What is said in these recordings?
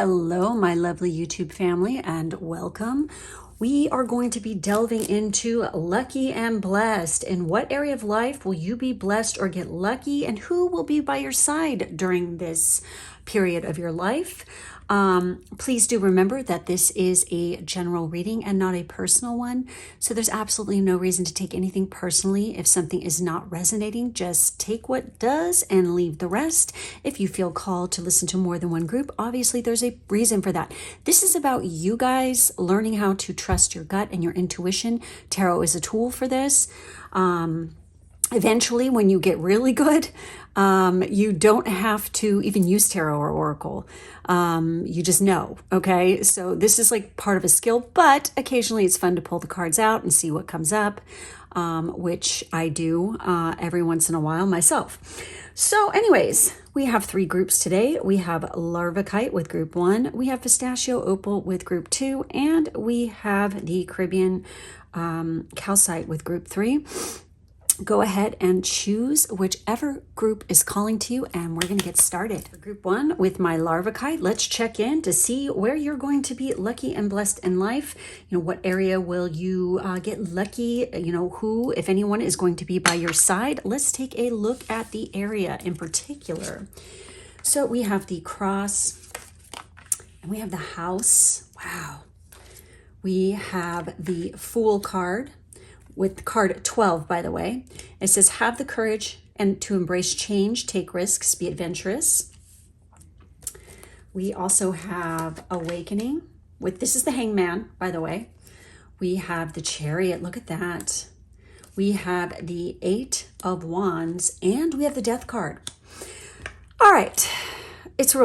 Hello, my lovely YouTube family, and welcome. We are going to be delving into lucky and blessed. In what area of life will you be blessed or get lucky, and who will be by your side during this period of your life? Please do remember that this is a general reading and not a personal one. So there's absolutely no reason to take anything personally. If something is not resonating, just take what does and leave the rest. If you feel called to listen to more than one group, obviously there's a reason for that. This is about you guys learning how to trust your gut and your intuition. Tarot is a tool for this. Eventually, when you get really good, you don't have to even use tarot or oracle. You just know, okay? So this is like part of a skill, but occasionally it's fun to pull the cards out and see what comes up, which I do every once in a while myself. So anyways, we have three groups today. We have Larvakite with group 1, we have Pistachio Opal with group 2, and we have the Caribbean Calcite with group 3. Go ahead and choose whichever group is calling to you, and we're going to get started. For group 1 with my Larvakite, let's check in to see where you're going to be lucky and blessed in life. You know, what area will you get lucky? You know, who, if anyone, is going to be by your side? Let's take a look at the area in particular. So we have the cross, and we have the house. Wow. We have the Fool card, with card 12, by the way. It says, have the courage and to embrace change, take risks, be adventurous. We also have Awakening with, this is the Hangman, by the way. We have the Chariot, look at that. We have the 8 of Wands, and we have the Death card. All right, it's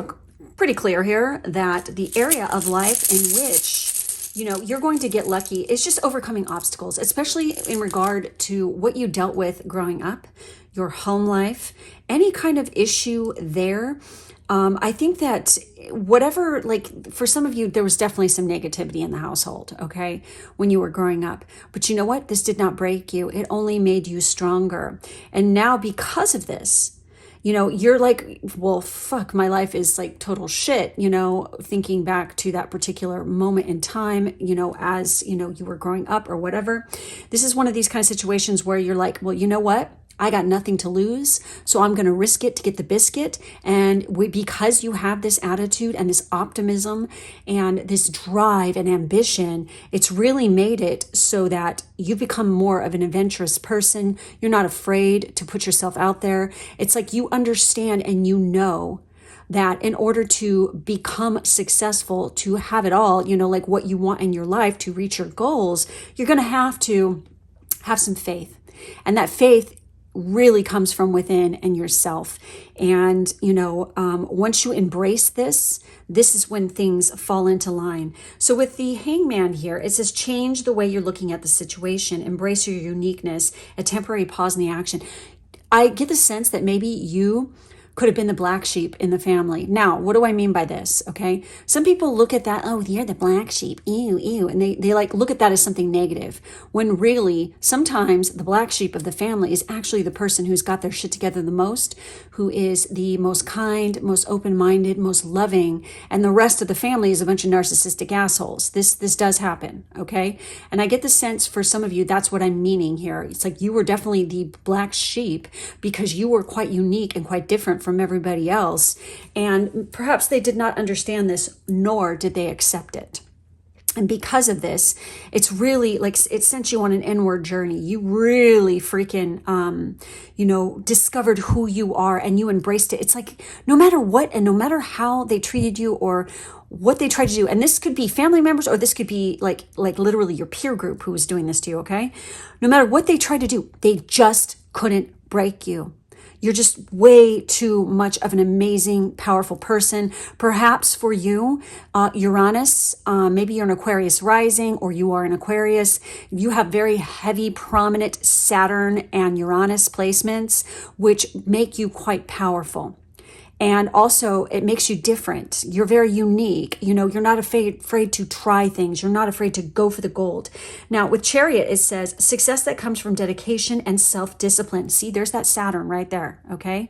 pretty clear here that the area of life in which you're going to get lucky is just overcoming obstacles, especially in regard to what you dealt with growing up, your home life, any kind of issue there. I think that whatever, like for some of you, there was definitely some negativity in the household, okay, when you were growing up. But you know what? This did not break you. It only made you stronger. And now because of this, you're like, well, fuck, my life is like total shit, thinking back to that particular moment in time, as, you were growing up or whatever. This is one of these kind of situations where you're like, well, you know what? I got nothing to lose, so I'm going to risk it to get the biscuit. And because you have this attitude and this optimism and this drive and ambition, it's really made it so that you become more of an adventurous person. You're not afraid to put yourself out there. It's like you understand and you know that in order to become successful, to have it all, like what you want in your life, to reach your goals, you're going to have some faith. And that faith really comes from within and yourself. And, once you embrace this is when things fall into line. So with the Hangman here, it says, change the way you're looking at the situation, embrace your uniqueness, a temporary pause in the action. I get the sense that maybe you could have been the black sheep in the family. Now, what do I mean by this? Okay. Some people look at that, oh, you're the black sheep, ew, ew. And they like look at that as something negative, when really sometimes the black sheep of the family is actually the person who's got their shit together the most, who is the most kind, most open-minded, most loving. And the rest of the family is a bunch of narcissistic assholes. This does happen. Okay. And I get the sense for some of you, that's what I'm meaning here. It's like you were definitely the black sheep because you were quite unique and quite different from everybody else, and perhaps they did not understand this, nor did they accept it. And because of this, it's really like it sent you on an inward journey. You really freaking, discovered who you are, and you embraced it. It's like no matter what and no matter how they treated you or what they tried to do, and this could be family members or this could be like literally your peer group who was doing this to you, okay? No matter what they tried to do, they just couldn't break you. You're just way too much of an amazing, powerful person. Perhaps for you, Uranus, maybe you're an Aquarius rising or you are an Aquarius. You have very heavy, prominent Saturn and Uranus placements, which make you quite powerful. And also it makes you different. You're very unique. You know, you're not afraid to try things. You're not afraid to go for the gold. Now with Chariot, it says success that comes from dedication and self-discipline. See, there's that Saturn right there. Okay.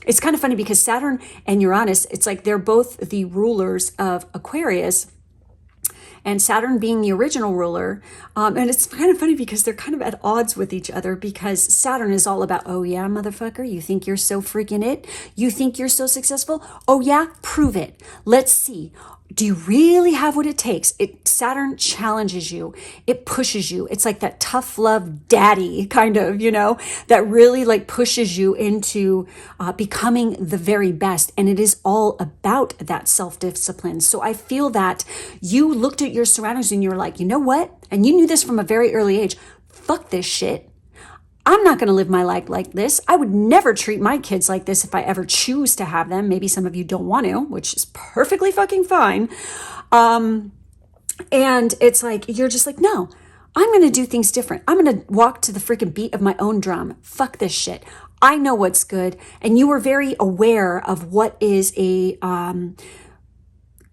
It's kind of funny because Saturn and Uranus, it's like they're both the rulers of Aquarius, and Saturn being the original ruler. And it's kind of funny because they're kind of at odds with each other, because Saturn is all about, oh yeah, motherfucker, you think you're so freaking it? You think you're so successful? Oh yeah, prove it. Let's see. Do you really have what it takes? Saturn challenges you. It pushes you. It's like that tough love daddy kind of, you know, that really like pushes you into becoming the very best. And it is all about that self-discipline. So I feel that you looked at your surroundings and you were like, you know what? And you knew this from a very early age. Fuck this shit. I'm not going to live my life like this. I would never treat my kids like this if I ever choose to have them. Maybe some of you don't want to, which is perfectly fucking fine. And it's like, you're just like, no, I'm going to do things different. I'm going to walk to the freaking beat of my own drum. Fuck this shit. I know what's good. And you were very aware of what is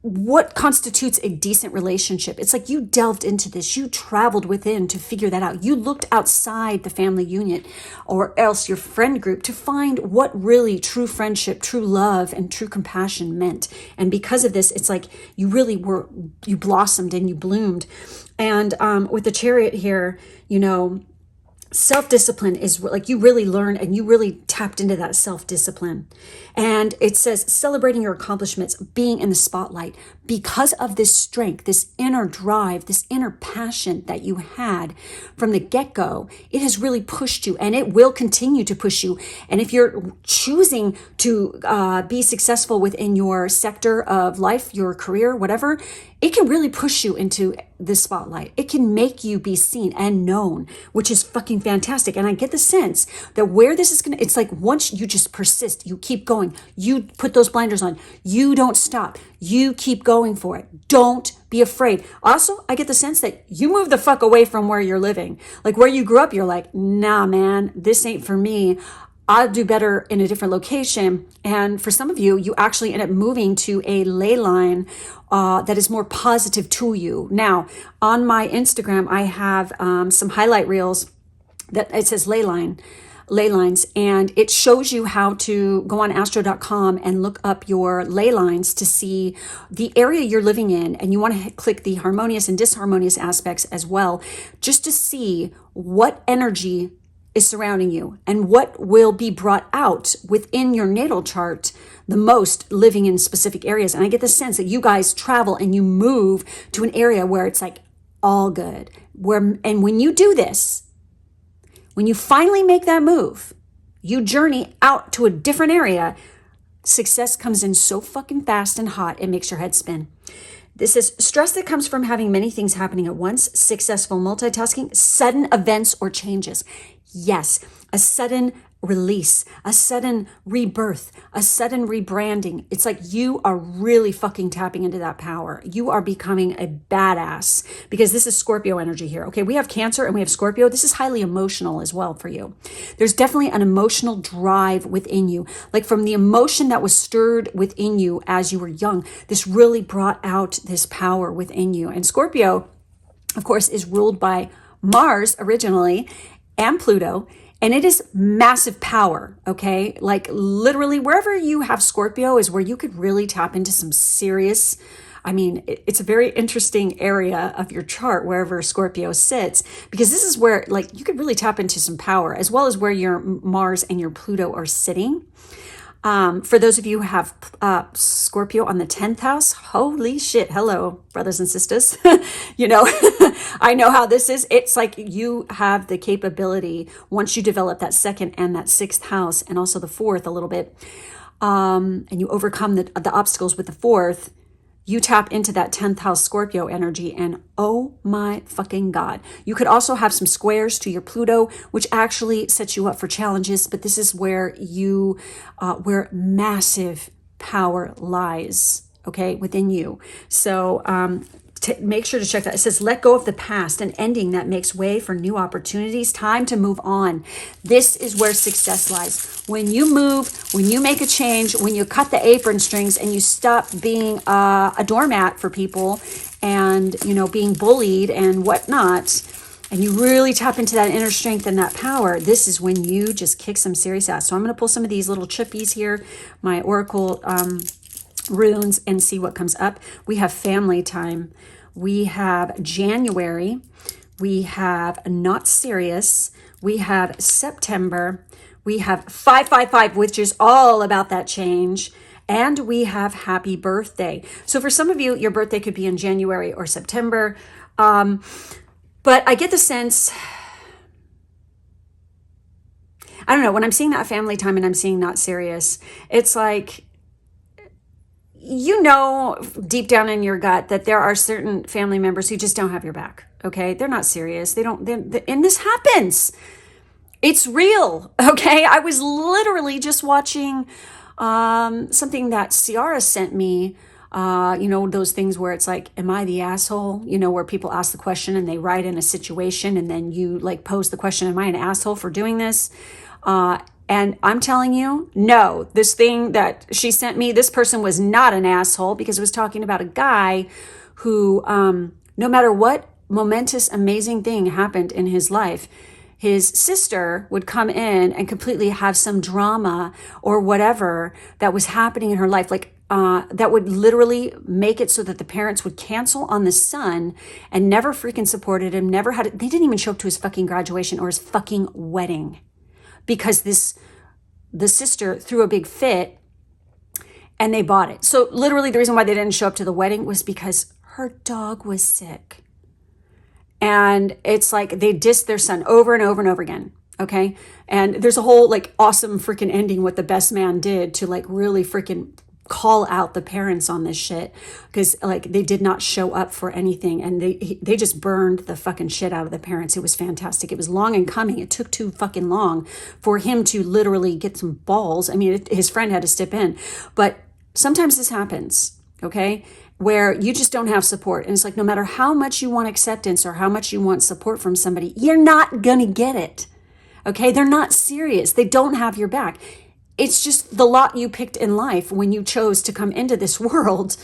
what constitutes a decent relationship. It's like you delved into this, you traveled within to figure that out. You looked outside the family unit or else your friend group to find what really true friendship, true love, and true compassion meant. And because of this, it's like you really you blossomed and you bloomed. And with the Chariot here, you know, self-discipline is like you really learned and you really tapped into that self-discipline. And it says celebrating your accomplishments, being in the spotlight because of this strength, this inner drive, this inner passion that you had from the get-go. It has really pushed you and it will continue to push you. And if you're choosing to be successful within your sector of life, your career, whatever, it can really push you into the spotlight. It can make you be seen and known, which is fucking fantastic. And I get the sense that where this is going to, it's like once you just persist, you keep going, you put those blinders on, you don't stop, you keep going for it. Don't be afraid. Also, I get the sense that you move the fuck away from where you're living. Like where you grew up, you're like, nah, man, this ain't for me. I'll do better in a different location. And for some of you, you actually end up moving to a ley line that is more positive to you. Now, on my Instagram, I have some highlight reels that it says ley lines, and it shows you how to go on astro.com and look up your ley lines to see the area you're living in. And you want to click the harmonious and disharmonious aspects as well, just to see what energy is surrounding you and what will be brought out within your natal chart the most living in specific areas. And I get the sense that you guys travel and you move to an area where it's like all good. And when you do this, when you finally make that move, you journey out to a different area, success comes in so fucking fast and hot, it makes your head spin. This is stress that comes from having many things happening at once, successful multitasking, sudden events or changes. Yes, a sudden release, a sudden rebirth, a sudden rebranding. It's like you are really fucking tapping into that power. You are becoming a badass because this is Scorpio energy here. Okay, we have Cancer and we have Scorpio. This is highly emotional as well for you. There's definitely an emotional drive within you, like from the emotion that was stirred within you as you were young. This really brought out this power within you. And Scorpio, of course, is ruled by Mars originally and Pluto, and it is massive power, okay? Like literally wherever you have Scorpio is where you could really tap into some serious, it's a very interesting area of your chart wherever Scorpio sits, because this is where like you could really tap into some power, as well as where your Mars and your Pluto are sitting. For those of you who have Scorpio on the 10th house, holy shit, hello, brothers and sisters. You know, I know how this is. It's like you have the capability, once you develop that second and that sixth house, and also the fourth a little bit, and you overcome the obstacles with the fourth, you tap into that 10th house Scorpio energy, and oh my fucking God. You could also have some squares to your Pluto, which actually sets you up for challenges, but this is where where massive power lies, okay, within you. So make sure to check that. It says, let go of the past, an ending that makes way for new opportunities. Time to move on. This is where success lies. When you move, when you make a change, when you cut the apron strings and you stop being a doormat for people and, you know, being bullied and whatnot, and you really tap into that inner strength and that power, this is when you just kick some serious ass. So I'm going to pull some of these little chippies here, my oracle runes, and see what comes up. We have family time. We have January. We have not serious. We have September. We have 555, which is all about that change. And we have happy birthday. So for some of you, your birthday could be in January or September. But I get the sense, I don't know, when I'm seeing that family time and I'm seeing not serious, it's like, you know, deep down in your gut that there are certain family members who just don't have your back. Okay. They're not serious. And this happens. It's real. Okay. I was literally just watching, something that Ciara sent me, you know, those things where it's like, am I the asshole? You know, where people ask the question and they write in a situation and then you like pose the question, am I an asshole for doing this? And I'm telling you, no, this thing that she sent me, this person was not an asshole, because it was talking about a guy who, no matter what momentous, amazing thing happened in his life, his sister would come in and completely have some drama or whatever that was happening in her life. Like, that would literally make it so that the parents would cancel on the son and never freaking supported him, they didn't even show up to his fucking graduation or his fucking wedding, because the sister threw a big fit and they bought it. So literally the reason why they didn't show up to the wedding was because her dog was sick. And it's like they dissed their son over and over and over again. Okay. And there's a whole like awesome freaking ending what the best man did to like really freaking call out the parents on this shit, because like they did not show up for anything, and they just burned the fucking shit out of the parents. It was fantastic. It was long in coming. It took too fucking long for him to literally get some balls. I mean, his friend had to step in, but sometimes this happens, okay, where you just don't have support. And it's like, no matter how much you want acceptance or how much you want support from somebody, you're not gonna get it. Okay, they're not serious. They don't have your back. It's just the lot you picked in life when you chose to come into this world.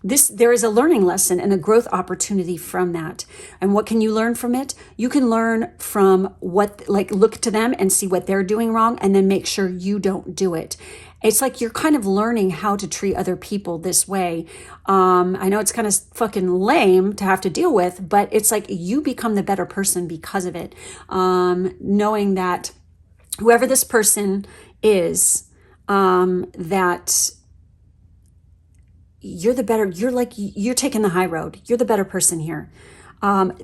There is a learning lesson and a growth opportunity from that. And what can you learn from it? You can learn from look to them and see what they're doing wrong, and then make sure you don't do it. It's like you're kind of learning how to treat other people this way. I know it's kind of fucking lame to have to deal with, but it's like you become the better person because of it. Knowing that whoever this person is, that you're taking the high road. You're the better person here.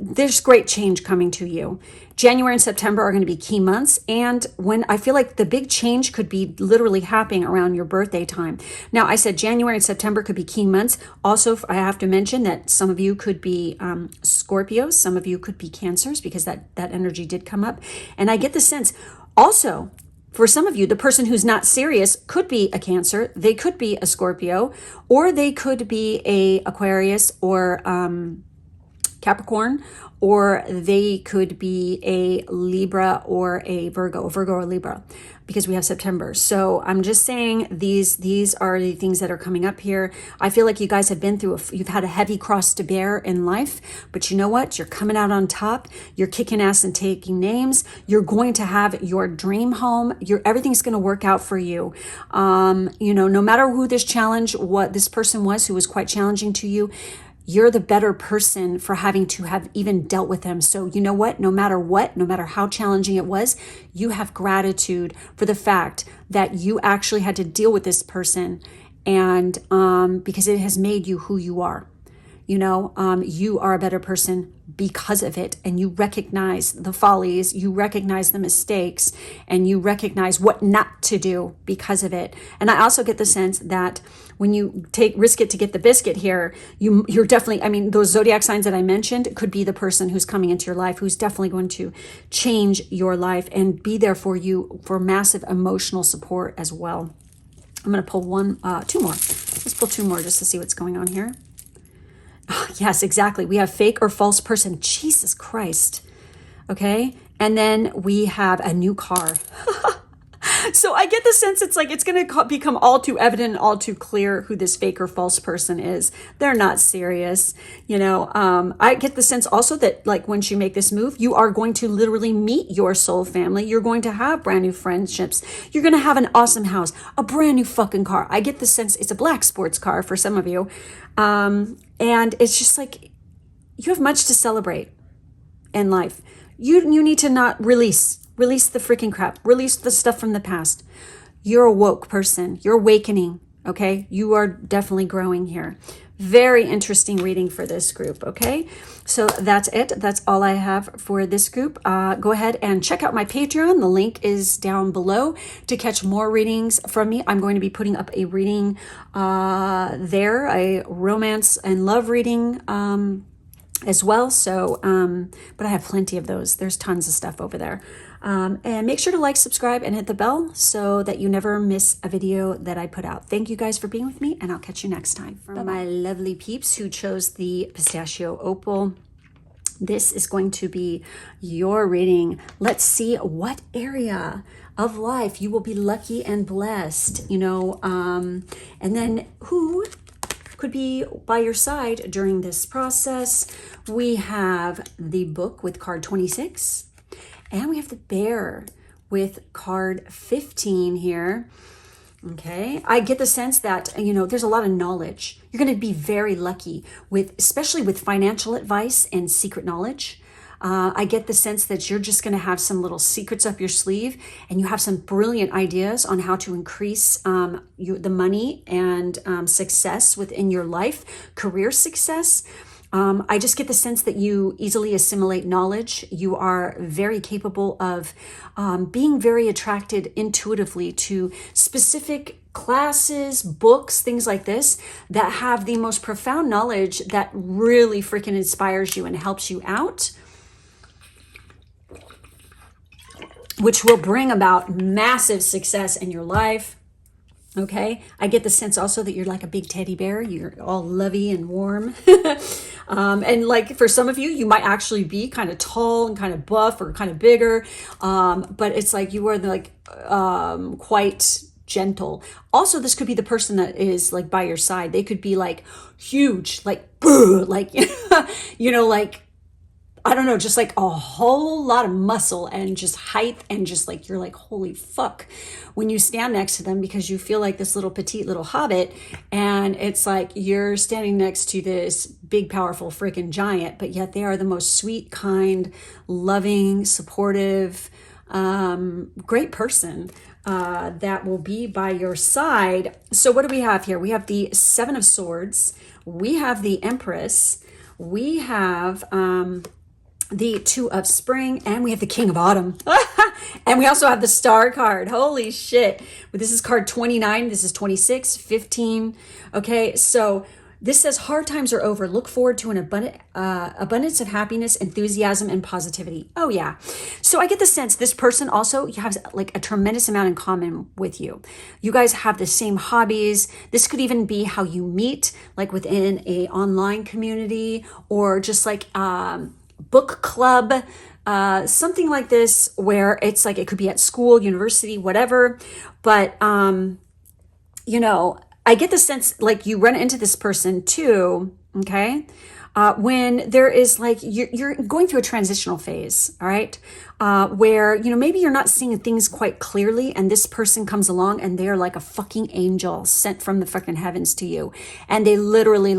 There's great change coming to you. January and September are going to be key months. And when I feel like the big change could be literally happening around your birthday time. Now, I said January and September could be key months. Also, I have to mention that some of you could be Scorpios. Some of you could be Cancers, because that energy did come up. And I get the sense also, for some of you, the person who's not serious could be a Cancer, they could be a Scorpio, or they could be a Aquarius or Capricorn, or they could be a Libra or a Virgo or Libra, because we have September. So I'm just saying these are the things that are coming up here. I feel like you guys have been through, you've had a heavy cross to bear in life, but you know what? You're coming out on top. You're kicking ass and taking names. You're going to have your dream home. Everything's going to work out for you. No matter who this challenge, what this person was who was quite challenging to you, you're the better person for having to have even dealt with them. So you know what, no matter how challenging it was, you have gratitude for the fact that you actually had to deal with this person, and because it has made you who you are. You are a better person because of it, and you recognize the follies, you recognize the mistakes, and you recognize what not to do because of it. And I also get the sense that when you risk it to get the biscuit here, you're definitely, those zodiac signs that I mentioned could be the person who's coming into your life, who's definitely going to change your life and be there for you for massive emotional support as well. I'm going to pull two more. Let's pull two more just to see what's going on here. Yes, exactly. We have fake or false person. Jesus Christ. Okay. And then we have a new car. So I get the sense it's like it's going to become all too evident and all too clear who this fake or false person is. They're not serious. I get the sense also that like once you make this move, you are going to literally meet your soul family. You're going to have brand new friendships. You're going to have an awesome house, a brand new fucking car. I get the sense it's a black sports car for some of you. And it's just like you have much to celebrate in life. You need to not release the freaking crap. Release the stuff from the past. You're a woke person. You're awakening. Okay. You are definitely growing here. Very interesting reading for this group. Okay. So that's it. That's all I have for this group. Go ahead and check out my Patreon. The link is down below to catch more readings from me. I'm going to be putting up a reading there, a romance and love reading as well. So, but I have plenty of those. There's tons of stuff over there. And make sure to like, subscribe, and hit the bell so that you never miss a video that I put out. Thank you guys for being with me, and I'll catch you next time. For my lovely peeps who chose the pistachio opal, this is going to be your reading. Let's see what area of life you will be lucky and blessed, and then who could be by your side during this process. We have the book with card 26, and we have the bear with card 15 here. Okay, I get the sense that, there's a lot of knowledge. You're going to be very lucky especially with financial advice and secret knowledge. I get the sense that you're just going to have some little secrets up your sleeve, and you have some brilliant ideas on how to increase the money and success within your life, career success. I just get the sense that you easily assimilate knowledge. You are very capable of being very attracted intuitively to specific classes, books, things like this that have the most profound knowledge that really freaking inspires you and helps you out, which will bring about massive success in your life. Okay. I get the sense also that you're like a big teddy bear. You're all lovey and warm. And like for some of you, you might actually be kind of tall and kind of buff or kind of bigger. But it's like you are quite gentle. Also, this could be the person that is like by your side. They could be like huge, like, like, like, I don't know, just like a whole lot of muscle and just height, and just like, you're like, holy fuck, when you stand next to them, because you feel like this little petite little hobbit, and it's like you're standing next to this big, powerful freaking giant, but yet they are the most sweet, kind, loving, supportive, great person that will be by your side. So what do we have here? We have the Seven of Swords. We have the Empress. We have the Two of Spring, and we have the King of Autumn. And we also have the Star card. Holy shit. This is card 29. This is 26, 15. Okay, so this says hard times are over. Look forward to an abundance of happiness, enthusiasm, and positivity. Oh, yeah. So I get the sense this person also has like a tremendous amount in common with you. You guys have the same hobbies. This could even be how you meet, like within a online community, or just like book club, something like this, where it's like it could be at school, university, whatever. But I get the sense like you run into this person too, okay, when there is like you're going through a transitional phase, all right, where maybe you're not seeing things quite clearly, and this person comes along and they're like a fucking angel sent from the fucking heavens to you, and they literally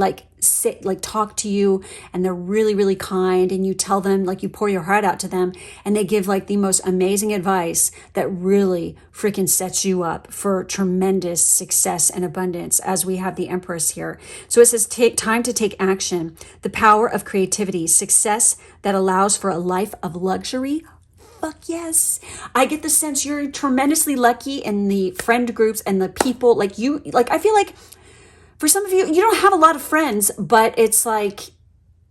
talk to you, and they're really, really kind, and you tell them, like, you pour your heart out to them, and they give like the most amazing advice that really freaking sets you up for tremendous success and abundance, as we have the Empress here. So it says take time to take action, the power of creativity, success that allows for a life of luxury. Fuck yes. I get the sense you're tremendously lucky in the friend groups and the people I feel like for some of you, you don't have a lot of friends, but it's like,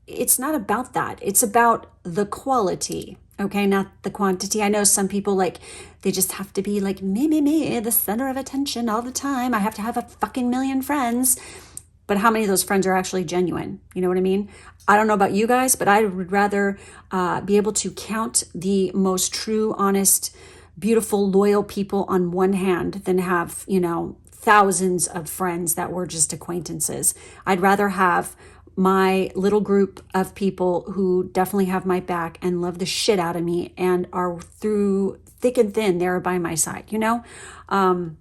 it's not about that. It's about the quality, okay? Not the quantity. I know some people they just have to be like me, the center of attention all the time. I have to have a fucking million friends. but how many of those friends are actually genuine? You know what I mean? I don't know about you guys, but I would rather be able to count the most true, honest, beautiful, loyal people on one hand than have, thousands of friends that were just acquaintances. I'd rather have my little group of people who definitely have my back and love the shit out of me and are through thick and thin there by my side, and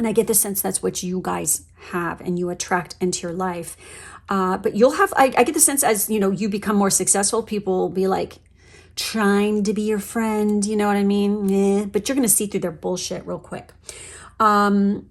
I get the sense that's what you guys have and you attract into your life. But you'll have, I get the sense as, you become more successful, people will be like trying to be your friend, you know what I mean? But you're going to see through their bullshit real quick. And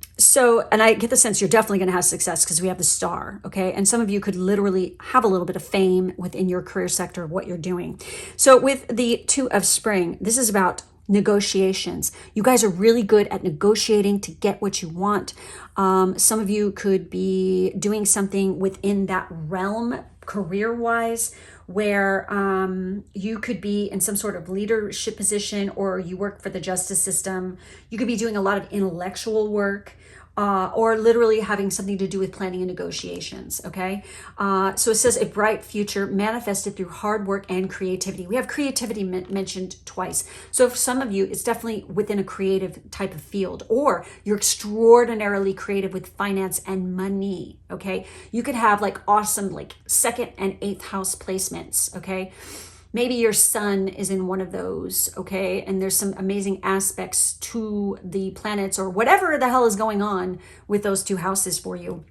I get the sense you're definitely going to have success because we have the star, okay? And some of you could literally have a little bit of fame within your career sector of what you're doing. So with the 2 of spring, this is about negotiations. You guys are really good at negotiating to get what you want. Some of you could be doing something within that realm career-wise where you could be in some sort of leadership position or you work for the justice system. You could be doing a lot of intellectual work or literally having something to do with planning and negotiations, okay? So it says a bright future manifested through hard work and creativity. We have creativity mentioned twice. So for some of you, it's definitely within a creative type of field, or you're extraordinarily creative with finance and money, okay? You could have like awesome like 2nd and 8th house placements, okay? Maybe your sun is in one of those, okay? And there's some amazing aspects to the planets or whatever the hell is going on with those 2 houses for you.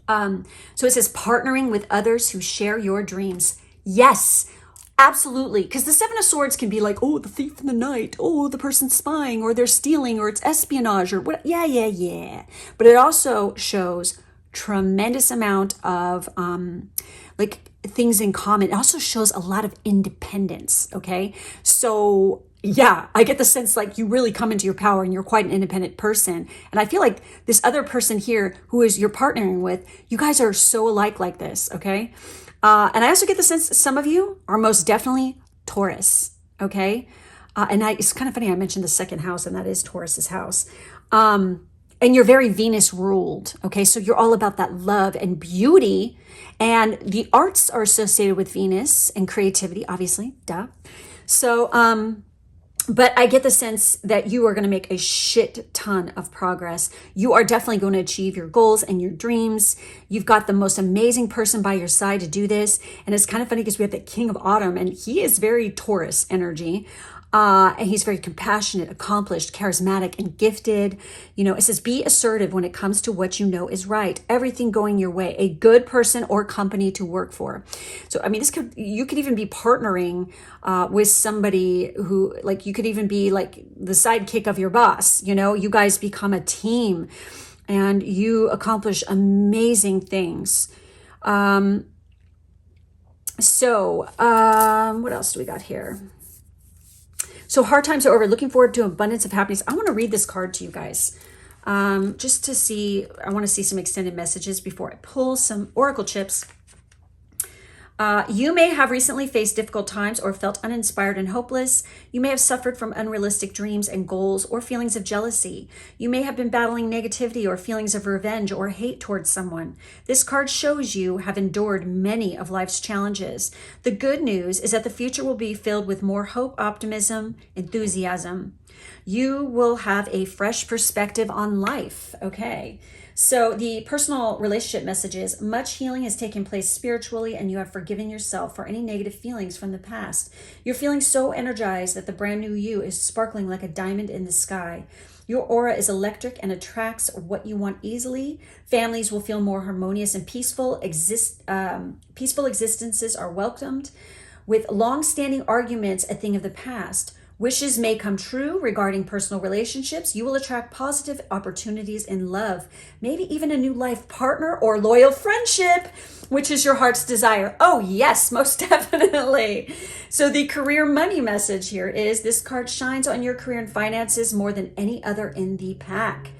So it says partnering with others who share your dreams. Yes, absolutely. Because the 7 of Swords can be like, oh, the thief in the night. Oh, the person's spying or they're stealing or it's espionage or what. Yeah. But it also shows tremendous amount of things in common. It also shows a lot of independence, okay? So yeah, I get the sense like you really come into your power and you're quite an independent person. And I feel like this other person here who is you're partnering with, you guys are so alike like this, okay? And I also get the sense that some of you are most definitely Taurus, okay? It's kind of funny, I mentioned the 2nd house and that is Taurus's house. And you're very Venus ruled, okay? So you're all about that love and beauty. And the arts are associated with Venus and creativity, obviously, duh. So, but I get the sense that you are going to make a shit ton of progress. You are definitely going to achieve your goals and your dreams. You've got the most amazing person by your side to do this. And it's kind of funny because we have the King of Autumn and he is very Taurus energy. And he's very compassionate, accomplished, charismatic, and gifted. It says, be assertive when it comes to what you know is right. Everything going your way. A good person or company to work for. So, you could even be partnering with somebody who, you could even be like the sidekick of your boss. You guys become a team and you accomplish amazing things. What else do we got here? So hard times are over. Looking forward to abundance of happiness. I want to read this card to you guys. Just to see, I want to see some extended messages before I pull some oracle chips. You may have recently faced difficult times or felt uninspired and hopeless. You may have suffered from unrealistic dreams and goals or feelings of jealousy. You may have been battling negativity or feelings of revenge or hate towards someone. This card shows you have endured many of life's challenges. The good news is that the future will be filled with more hope, optimism, enthusiasm. You will have a fresh perspective on life. Okay. So the personal relationship message is much healing has taken place spiritually and you have forgiven yourself for any negative feelings from the past. You're feeling so energized that the brand new you is sparkling like a diamond in the sky. Your aura is electric and attracts what you want easily. Families will feel more harmonious and peaceful. Peaceful existences are welcomed. With long-standing arguments a thing of the past. Wishes may come true regarding personal relationships. You will attract positive opportunities in love, maybe even a new life partner or loyal friendship, which is your heart's desire. Oh yes, most definitely. So the career money message here is this card shines on your career and finances more than any other in the pack.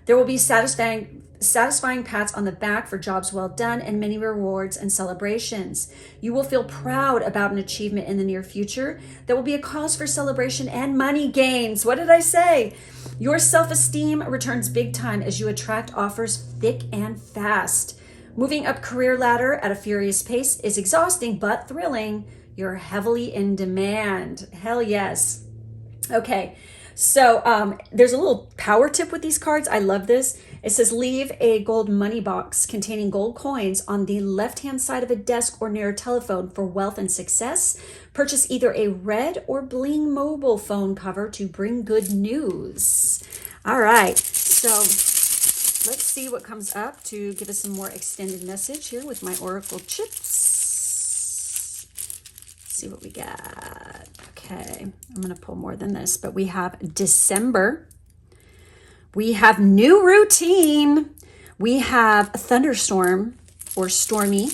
There will be satisfying pats on the back for jobs well done and many rewards and celebrations. You will feel proud about an achievement in the near future that will be a cause for celebration and money gains. What did I say? Your self-esteem returns big time as you attract offers thick and fast. Moving up career ladder at a furious pace is exhausting but thrilling. You're heavily in demand. Hell yes. Okay, so there's a little power tip with these cards. I love this. It says leave a gold money box containing gold coins on the left-hand side of a desk or near a telephone for wealth and success. Purchase either a red or bling mobile phone cover to bring good news. All right, so let's see what comes up to give us some more extended message here with my oracle chips. See what we got. Okay, I'm going to pull more than this, but we have December. We have new routine. We have a thunderstorm or stormy.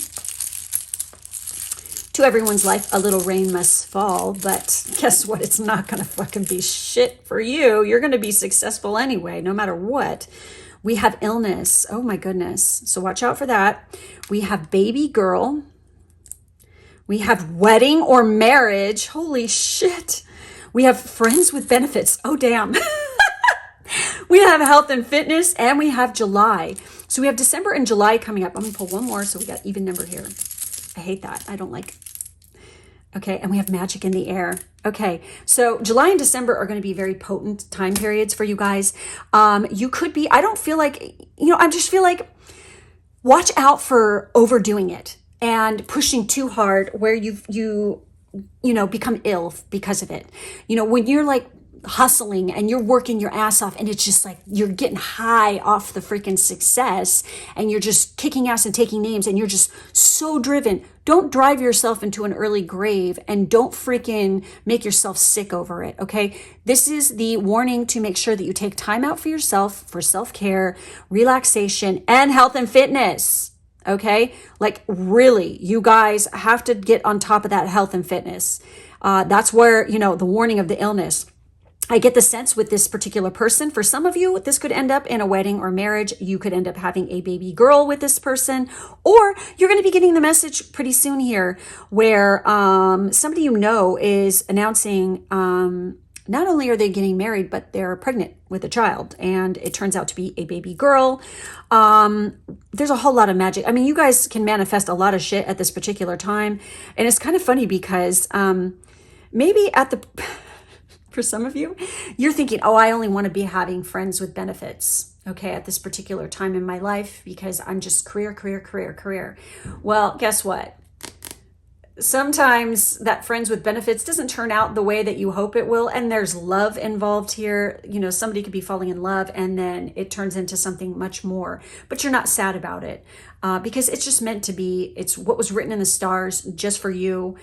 To everyone's life, a little rain must fall, but guess what? It's not going to fucking be shit for you. You're going to be successful anyway, no matter what. We have illness. Oh my goodness. So watch out for that. We have baby girl. We have wedding or marriage. Holy shit. We have friends with benefits. Oh, damn. We have health and fitness, and we have July. So we have December and July coming up. I'm going to pull one more so we got even number here. I hate that. I don't like. Okay, and we have magic in the air. Okay, so July and December are going to be very potent time periods for you guys. You could be, I don't feel like, I just feel like watch out for overdoing it and pushing too hard where you become ill because of it. When you're like hustling and you're working your ass off and it's just like you're getting high off the freaking success and you're just kicking ass and taking names and you're just so driven. Don't drive yourself into an early grave and don't freaking make yourself sick over it, okay? This is the warning to make sure that you take time out for yourself, for self-care, relaxation, and health and fitness. Okay, like really, you guys have to get on top of that health and fitness. That's where, the warning of the illness. I get the sense with this particular person, for some of you, this could end up in a wedding or marriage. You could end up having a baby girl with this person, or you're going to be getting the message pretty soon here where somebody is announcing not only are they getting married, but they're pregnant with a child, and it turns out to be a baby girl. There's a whole lot of magic. I mean, you guys can manifest a lot of shit at this particular time. And it's kind of funny because maybe for some of you, you're thinking, oh, I only want to be having friends with benefits, okay, at this particular time in my life because I'm just career. Well, guess what? Sometimes that friends with benefits doesn't turn out the way that you hope it will. And there's love involved here. Somebody could be falling in love and then it turns into something much more, but you're not sad about it because it's just meant to be. It's what was written in the stars just for you.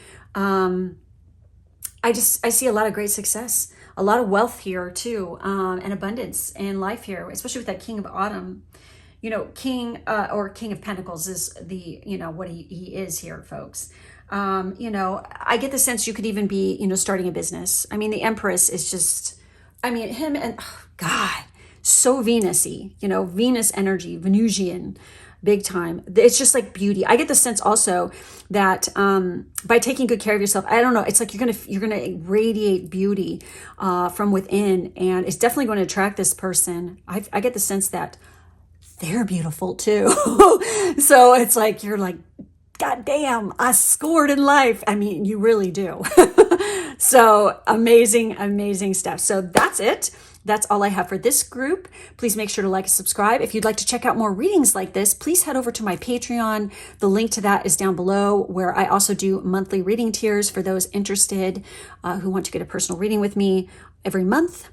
I see a lot of great success, a lot of wealth here too, and abundance in life here, especially with that King of Autumn. King or King of Pentacles is the, what he is here, folks. I get the sense you could even be, starting a business. I mean, the Empress is just, him and God, so Venus-y, Venus energy, Venusian, big time. It's just like beauty. I get the sense also that by taking good care of yourself, I don't know, it's like you're gonna radiate beauty from within, and it's definitely going to attract this person. I get the sense that they're beautiful too. So it's like you're like, God damn, I scored in life. I mean, you really do. So amazing stuff. So that's it. That's all I have for this group. Please make sure to like and subscribe. If you'd like to check out more readings like this, please head over to my Patreon. The link to that is down below, where I also do monthly reading tiers for those interested who want to get a personal reading with me every month.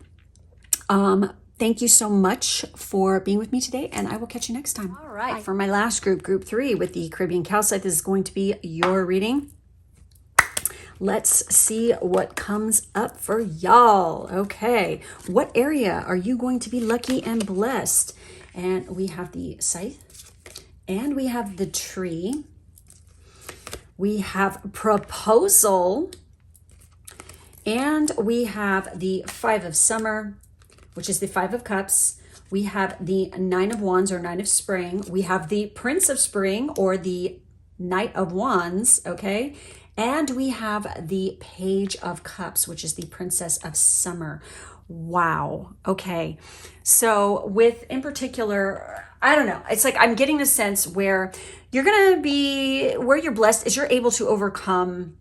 Thank you so much for being with me today, and I will catch you next time. All right. Bye. For my last group 3 with the Caribbean Calcite, this is going to be your reading. Let's see what comes up for y'all. Okay, what area are you going to be lucky and blessed? And we have the Scythe, and we have the Tree. We have Proposal, and we have the 5 of Summer, which is the 5 of Cups. We have the 9 of Wands or 9 of Spring. We have the Prince of Spring or the Knight of Wands, okay? And we have the Page of Cups, which is the Princess of Summer. Wow, okay. So in particular, I don't know, it's like I'm getting a sense where you're going to be, where you're blessed is you're able to overcome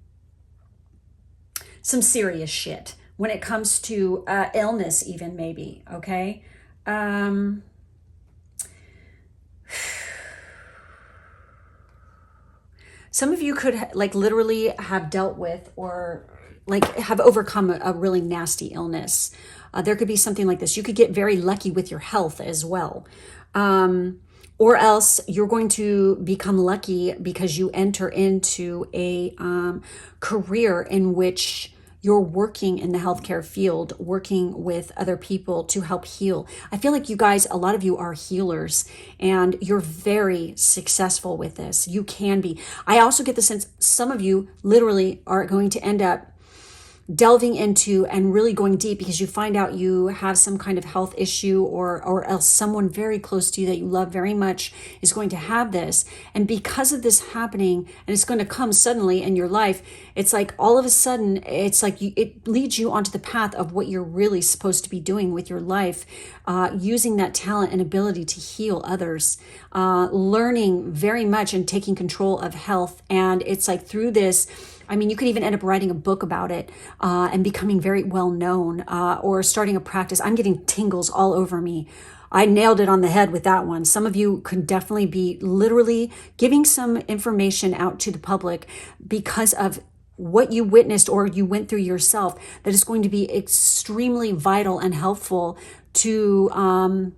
some serious shit when it comes to illness, even maybe. Okay. Some of you could like literally have dealt with or like have overcome a really nasty illness. There could be something like this. You could get very lucky with your health as well. Or else you're going to become lucky because you enter into a career in which you're working in the healthcare field, working with other people to help heal. I feel like you guys, a lot of you are healers and you're very successful with this. You can be. I also get the sense some of you literally are going to end up delving into and really going deep because you find out you have some kind of health issue or else someone very close to you that you love very much is going to have this. And because of this happening, and it's going to come suddenly in your life, it's like all of a sudden, it's like it leads you onto the path of what you're really supposed to be doing with your life, using that talent and ability to heal others, learning very much and taking control of health. And it's like through this, I mean, you could even end up writing a book about it and becoming very well known or starting a practice. I'm getting tingles all over me. I nailed it on the head with that one. Some of you could definitely be literally giving some information out to the public because of what you witnessed or you went through yourself that is going to be extremely vital and helpful to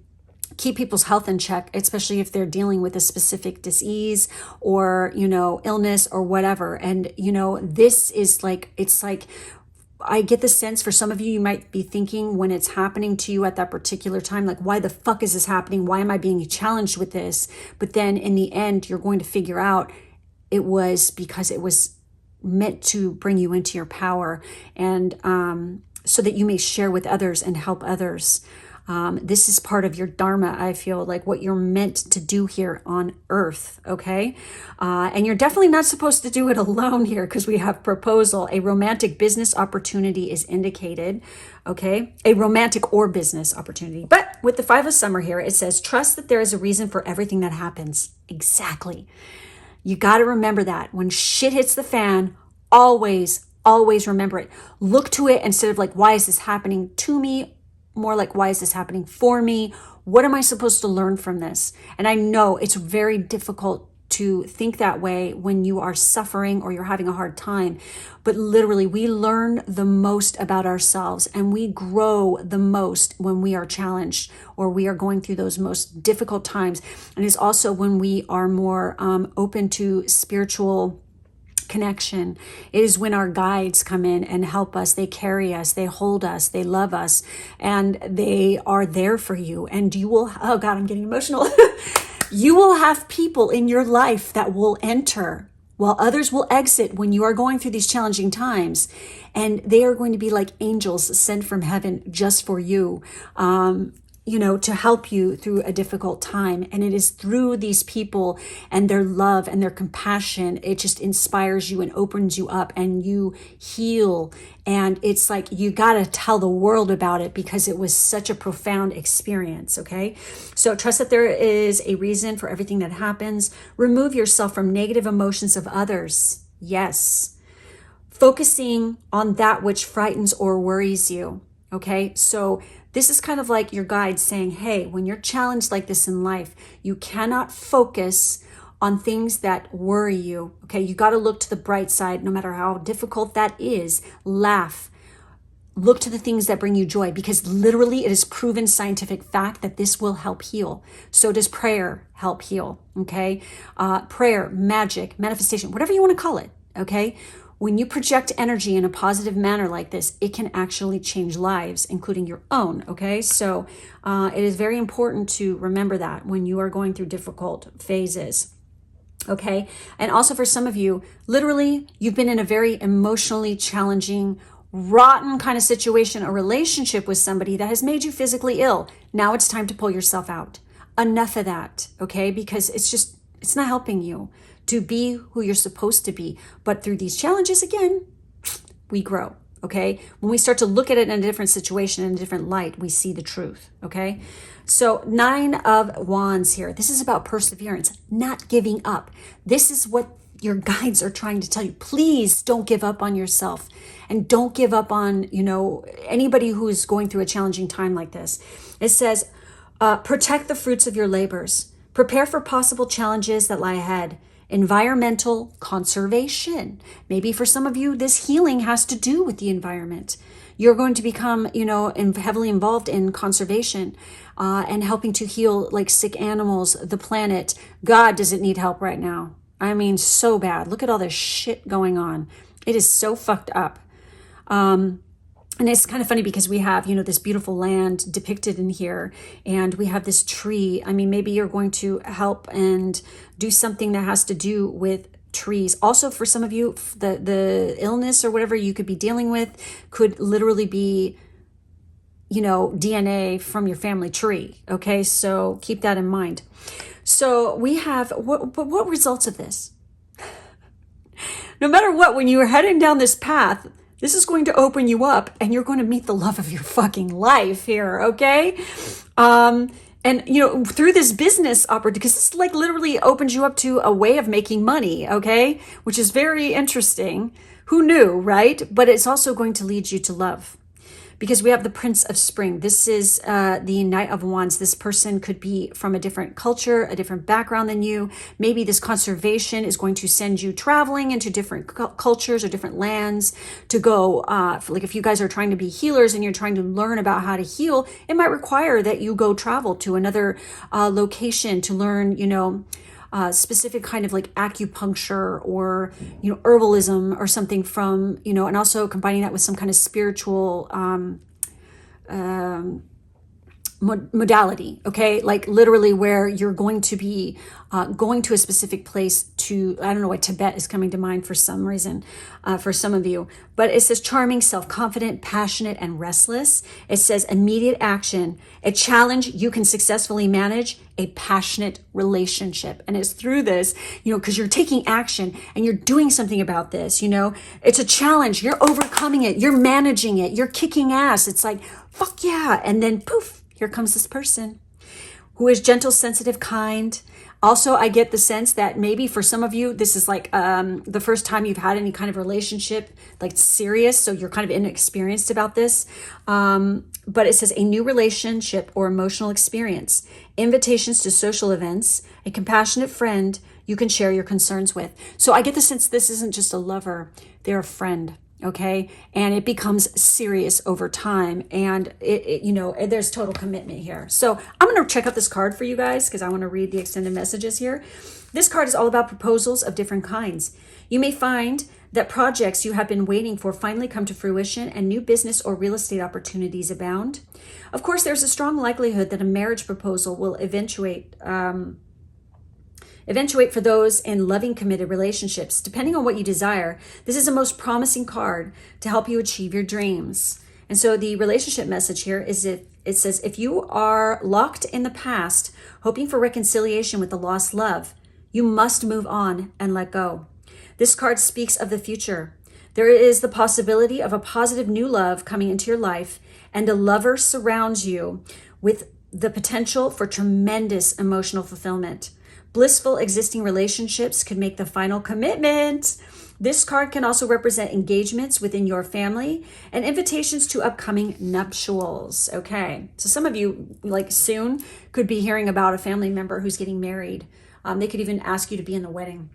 keep people's health in check, especially if they're dealing with a specific disease or, illness or whatever. And, this is like, it's like, I get the sense for some of you, you might be thinking when it's happening to you at that particular time, like, why the fuck is this happening? Why am I being challenged with this? But then in the end, you're going to figure out it was because it was meant to bring you into your power and so that you may share with others and help others. This is part of your dharma, I feel like what you're meant to do here on earth, okay? And you're definitely not supposed to do it alone here because we have proposal. A romantic business opportunity is indicated, okay? A romantic or business opportunity. But with the Five of Summer here, it says, trust that there is a reason for everything that happens. Exactly. You got to remember that. When shit hits the fan, always remember it. Look to it instead of like, why is this happening to me? More like, why is this happening for me? What am I supposed to learn from this? And I know it's very difficult to think that way when you are suffering or you're having a hard time. But literally, we learn the most about ourselves and we grow the most when we are challenged or we are going through those most difficult times. And it's also when we are more open to spiritual connection. It is when our guides come in and help us. They carry us, they hold us, they love us, and they are there for you. And you will, oh God, I'm getting emotional. You will have people in your life that will enter while others will exit when you are going through these challenging times. And they are going to be like angels sent from heaven just for you. To help you through a difficult time. And it is through these people and their love and their compassion, it just inspires you and opens you up and you heal. And it's like, you got to tell the world about it because it was such a profound experience. Okay. So trust that there is a reason for everything that happens. Remove yourself from negative emotions of others. Yes. Focusing on that which frightens or worries you. Okay. So this is kind of like your guide saying, hey, when you're challenged like this in life, you cannot focus on things that worry you. Okay, you got to look to the bright side, no matter how difficult that is. Laugh. Look to the things that bring you joy because literally it is proven scientific fact that this will help heal. So does prayer help heal. Okay, prayer, magic, manifestation, whatever you want to call it. Okay. When you project energy in a positive manner like this, it can actually change lives, including your own, okay? So it is very important to remember that when you are going through difficult phases, okay? And also for some of you, literally, you've been in a very emotionally challenging, rotten kind of situation, a relationship with somebody that has made you physically ill. Now it's time to pull yourself out. Enough of that, okay? Because it's not helping you to be who you're supposed to be. But through these challenges, again, we grow. okay? When we start to look at it in a different situation, in a different light, we see the truth, okay? So 9 of Wands here. This is about perseverance, not giving up. This is what your guides are trying to tell you. Please don't give up on yourself, and don't give up on, anybody who is going through a challenging time like this. It says, protect the fruits of your labors. Prepare for possible challenges that lie ahead. Environmental conservation. Maybe for some of you, this healing has to do with the environment. You're going to become, heavily involved in conservation and helping to heal like sick animals, the planet. God doesn't need help right now. I mean, so bad. Look at all this shit going on. It is so fucked up. And it's kind of funny because we have, this beautiful land depicted in here, and we have this tree. I mean, maybe you're going to help and do something that has to do with trees. Also, for some of you, the illness or whatever you could be dealing with could literally be, DNA from your family tree. Okay, so keep that in mind. So we have, what results of this? No matter what, when you are heading down this path, this is going to open you up, and you're going to meet the love of your fucking life here, okay? And, through this business opportunity, because this like literally opens you up to a way of making money, okay? Which is very interesting. Who knew, right? But it's also going to lead you to love. Because we have the Prince of Spring. This is the Knight of Wands. This person could be from a different culture, a different background than you. Maybe this conservation is going to send you traveling into different cultures or different lands to go. Like if you guys are trying to be healers and you're trying to learn about how to heal, it might require that you go travel to another location to learn, specific kind of like acupuncture or, herbalism or something from, and also combining that with some kind of spiritual modality, okay? Like literally where you're going to be going to a specific place to, I don't know why Tibet is coming to mind for some reason, for some of you, but it says charming, self-confident, passionate, and restless. It says immediate action, a challenge you can successfully manage, a passionate relationship. And it's through this, because you're taking action and you're doing something about this, it's a challenge. You're overcoming it. You're managing it. You're kicking ass. It's like, fuck yeah. And then poof, here comes this person who is gentle, sensitive, kind. Also, I get the sense that maybe for some of you, this is like the first time you've had any kind of relationship, like serious. So you're kind of inexperienced about this. But it says a new relationship or emotional experience, invitations to social events, a compassionate friend you can share your concerns with. So I get the sense this isn't just a lover, they're a friend. Okay. And it becomes serious over time. And there's total commitment here. So I'm going to check out this card for you guys because I want to read the extended messages here. This card is all about proposals of different kinds. You may find that projects you have been waiting for finally come to fruition and new business or real estate opportunities abound. Of course, there's a strong likelihood that a marriage proposal will eventuate for those in loving, committed relationships. Depending on what you desire, this is a most promising card to help you achieve your dreams. And so the relationship message here is it says, if you are locked in the past, hoping for reconciliation with the lost love, you must move on and let go. This card speaks of the future. There is the possibility of a positive new love coming into your life, and a lover surrounds you with the potential for tremendous emotional fulfillment. Blissful existing relationships could make the final commitment. This card can also represent engagements within your family and invitations to upcoming nuptials. Okay, so some of you, like soon, could be hearing about a family member who's getting married. They could even ask you to be in the wedding.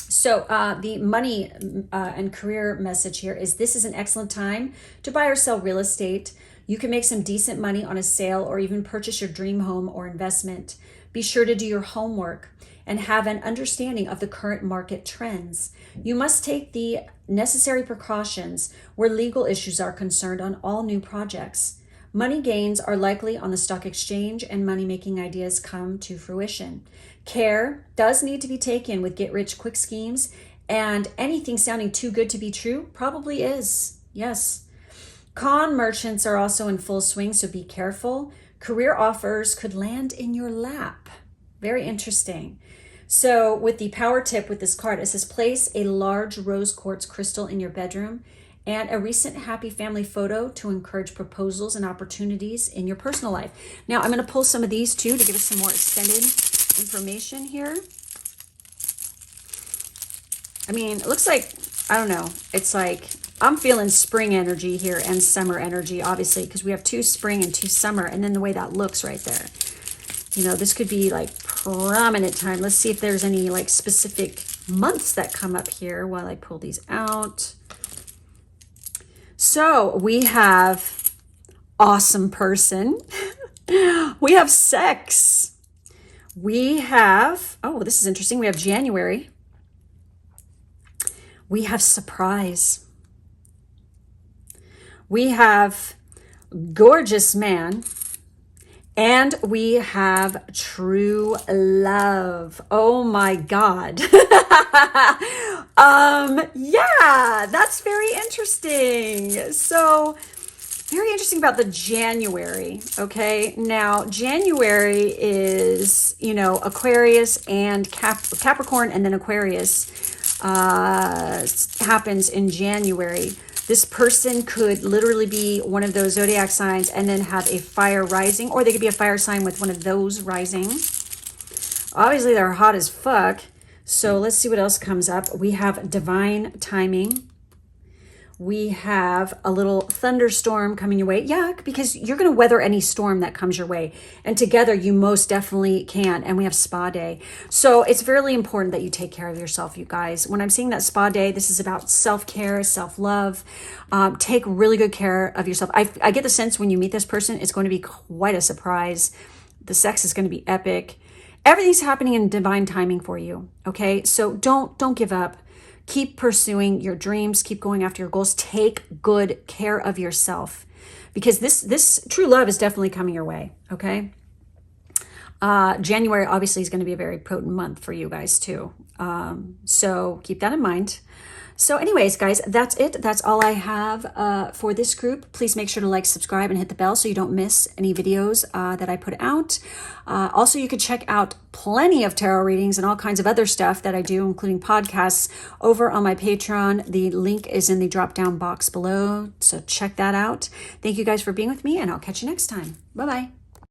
So the money and career message here is this is an excellent time to buy or sell real estate. You can make some decent money on a sale or even purchase your dream home or investment. Be sure to do your homework and have an understanding of the current market trends. You must take the necessary precautions where legal issues are concerned on all new projects. Money gains are likely on the stock exchange and money-making ideas come to fruition. Care does need to be taken with get-rich-quick schemes, and anything sounding too good to be true probably is. Yes. Con merchants are also in full swing, so be careful. Career offers could land in your lap. Very interesting. So with the power tip with this card, it says place a large rose quartz crystal in your bedroom and a recent happy family photo to encourage proposals and opportunities in your personal life. Now, I'm going to pull some of these too to give us some more extended information here. I mean, it looks like, I don't know, it's like I'm feeling spring energy here and summer energy, obviously, because we have 2 spring and 2 summer, and then the way that looks right there. You know, this could be like prominent time. Let's see if there's any like specific months that come up here while I pull these out. So we have awesome person. We have sex. We have, oh, this is interesting. We have January. We have surprise. We have gorgeous man. And we have true love. Oh my God. Yeah, that's very interesting. So very interesting about the January. Okay. Now January is, you know, Aquarius and Capricorn, and then Aquarius happens in January. This person could literally be one of those zodiac signs and then have a fire rising, or they could be a fire sign with one of those rising. Obviously, they're hot as fuck. So let's see what else comes up. We have divine timing. We have a little thunderstorm coming your way. Yeah, because you're going to weather any storm that comes your way. And together you most definitely can. And we have spa day. So it's really important that you take care of yourself, you guys. When I'm seeing that spa day, this is about self-care, self-love. Take really good care of yourself. I get the sense when you meet this person, it's going to be quite a surprise. The sex is going to be epic. Everything's happening in divine timing for you. Okay. So don't give up. Keep pursuing your dreams. Keep going after your goals. Take good care of yourself, because this true love is definitely coming your way. Okay. January obviously is going to be a very potent month for you guys too. So keep that in mind. So anyways, guys, that's it. That's all I have for this group. Please make sure to like, subscribe, and hit the bell so you don't miss any videos that I put out. Also, you could check out plenty of tarot readings and all kinds of other stuff that I do, including podcasts, over on my Patreon. The link is in the drop-down box below, so check that out. Thank you guys for being with me, and I'll catch you next time. Bye-bye.